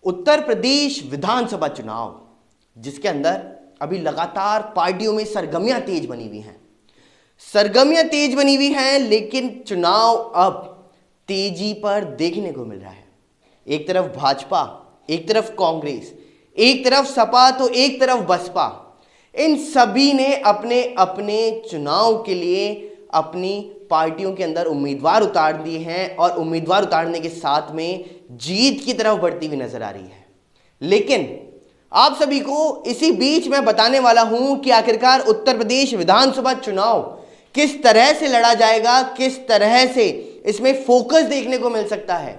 उत्तर प्रदेश विधानसभा चुनाव, जिसके अंदर अभी लगातार पार्टियों में सरगर्मियां तेज बनी हुई हैं, लेकिन चुनाव अब तेजी पर देखने को मिल रहा है। एक तरफ भाजपा, एक तरफ कांग्रेस, एक तरफ सपा तो एक तरफ बसपा। इन सभी ने अपने अपने चुनाव के लिए अपनी पार्टियों के अंदर उम्मीदवार उतार दिए हैं और उम्मीदवार उतारने के साथ में जीत की तरफ बढ़ती हुई नजर आ रही है। लेकिन आप सभी को इसी बीच मैं बताने वाला हूं कि आखिरकार उत्तर प्रदेश विधानसभा चुनाव किस तरह से लड़ा जाएगा, किस तरह से इसमें फोकस देखने को मिल सकता है।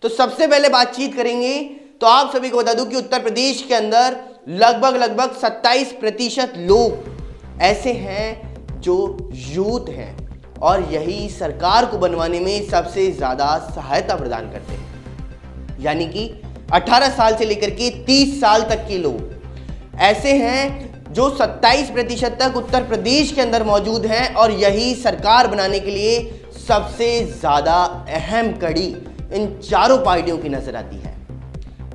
तो सबसे पहले बातचीत करेंगे तो आप सभी को बता दूं कि उत्तर प्रदेश के अंदर लगभग 27% लोग ऐसे हैं जो यूथ हैं और यही सरकार को बनवाने में सबसे ज्यादा सहायता प्रदान करते हैं। यानी कि 18 साल से लेकर के 30 साल तक के लोग ऐसे हैं जो 27% तक उत्तर प्रदेश के अंदर मौजूद हैं और यही सरकार बनाने के लिए सबसे ज्यादा अहम कड़ी इन चारों पार्टियों की नजर आती है।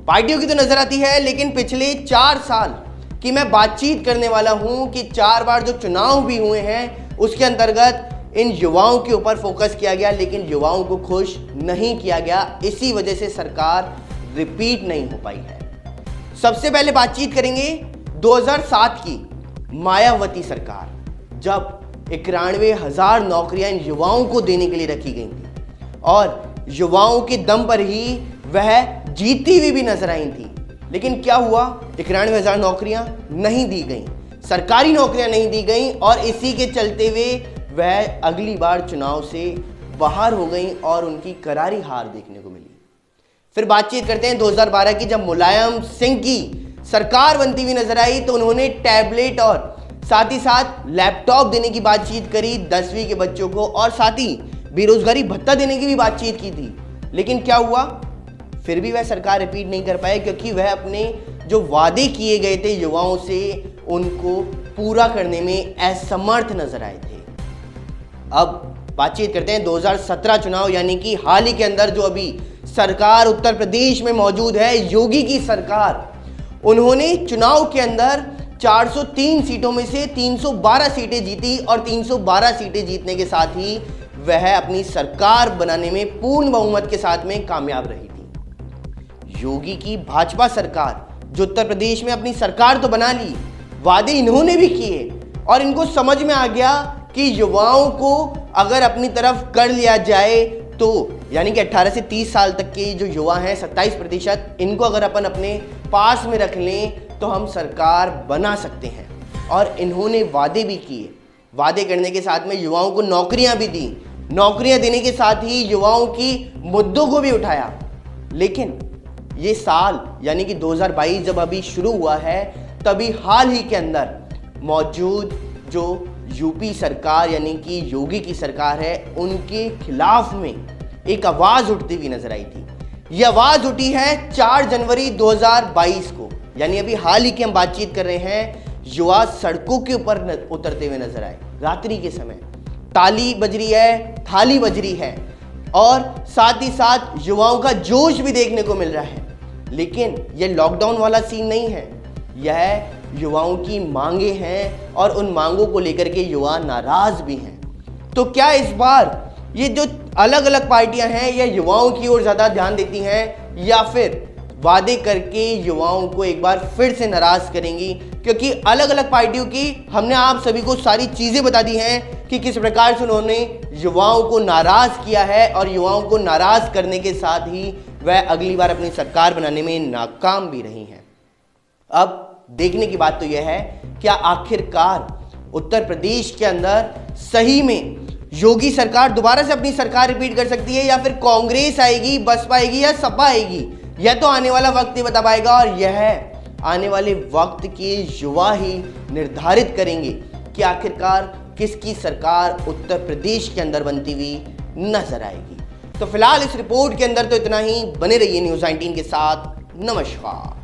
पार्टियों की तो नजर आती है, लेकिन पिछले 4 साल की मैं बातचीत करने वाला हूं कि 4 बार जो चुनाव भी हुए हैं उसके अंतर्गत इन युवाओं के ऊपर फोकस किया गया, लेकिन युवाओं को खुश नहीं किया गया। इसी वजह से सरकार रिपीट नहीं हो पाई है। सबसे पहले बातचीत करेंगे 2007 की मायावती सरकार, जब 91,000 नौकरियां इन युवाओं को देने के लिए रखी गई थी और युवाओं के दम पर ही वह जीती हुई भी नजर आई थी। लेकिन क्या हुआ, 91,000 नौकरियां नहीं दी गई, सरकारी नौकरियां नहीं दी गई और इसी के चलते हुए वह अगली बार चुनाव से बाहर हो गई और उनकी करारी हार देखने को मिली। फिर बातचीत करते हैं 2012 की, जब मुलायम सिंह की सरकार बनती हुई नजर आई तो उन्होंने टैबलेट और साथ ही साथ लैपटॉप देने की बातचीत करी 10वीं के बच्चों को और साथ ही बेरोजगारी भत्ता देने की भी बातचीत की थी। लेकिन क्या हुआ, फिर भी वह सरकार रिपीट नहीं कर पाए क्योंकि वह अपने जो वादे किए गए थे युवाओं से उनको पूरा करने में असमर्थ नजर आए थे। अब बातचीत करते हैं 2017 चुनाव, यानी कि हाल ही के अंदर जो अभी सरकार उत्तर प्रदेश में मौजूद है, योगी की सरकार। उन्होंने चुनाव के अंदर 403 सीटों में से 312 सीटें जीती और 312 सीटें जीतने के साथ ही वह अपनी सरकार बनाने में पूर्ण बहुमत के साथ में कामयाब रही थी। योगी की भाजपा सरकार जो उत्तर प्रदेश में अपनी सरकार तो बना ली, वादे इन्होंने भी किए और इनको समझ में आ गया कि युवाओं को अगर अपनी तरफ कर लिया जाए तो यानी कि 18 से 30 साल तक के जो युवा हैं 27%, इनको अगर अपन अपने पास में रख लें तो हम सरकार बना सकते हैं। और इन्होंने वादे भी किए, वादे करने के साथ में युवाओं को नौकरियां भी दी, नौकरियां देने के साथ ही युवाओं की मुद्दों को भी उठाया। लेकिन ये साल यानी कि 2022 जब अभी शुरू हुआ है, तभी हाल ही के अंदर मौजूद जो यूपी सरकार यानी कि योगी की सरकार है, उनके खिलाफ में एक आवाज उठती हुई नजर आई थी। यह आवाज उठी है 4 जनवरी 2022 को, यानी अभी हाल ही की हम बातचीत कर रहे हैं। युवा सड़कों के ऊपर उतरते हुए नजर आए रात्रि के समय, ताली बज रही है, थाली बज रही है और साथ ही साथ युवाओं का जोश भी देखने को मिल रहा है। लेकिन यह लॉकडाउन वाला सीन नहीं है, यह युवाओं की मांगे हैं और उन मांगों को लेकर के युवा नाराज भी हैं। तो क्या इस बार ये जो अलग अलग पार्टियां हैं यह युवाओं की ओर ज्यादा ध्यान देती हैं या फिर वादे करके युवाओं को एक बार फिर से नाराज करेंगी? क्योंकि अलग अलग पार्टियों की हमने आप सभी को सारी चीजें बता दी हैं कि किस प्रकार से उन्होंने युवाओं को नाराज किया है और युवाओं को नाराज करने के साथ ही वह अगली बार अपनी सरकार बनाने में नाकाम भी रही हैं। अब देखने की बात तो यह है, क्या आखिरकार उत्तर प्रदेश के अंदर सही में योगी सरकार दोबारा से अपनी सरकार रिपीट कर सकती है या फिर कांग्रेस आएगी, बसपा आएगी या सपा आएगी? यह तो आने वाला वक्त ही बता पाएगा और यह आने वाले वक्त के युवा ही निर्धारित करेंगे कि आखिरकार किसकी सरकार उत्तर प्रदेश के अंदर बनती हुई नजर आएगी। तो फिलहाल इस रिपोर्ट के अंदर तो इतना ही। बने रहिए न्यूज़ 19 के साथ। नमस्कार।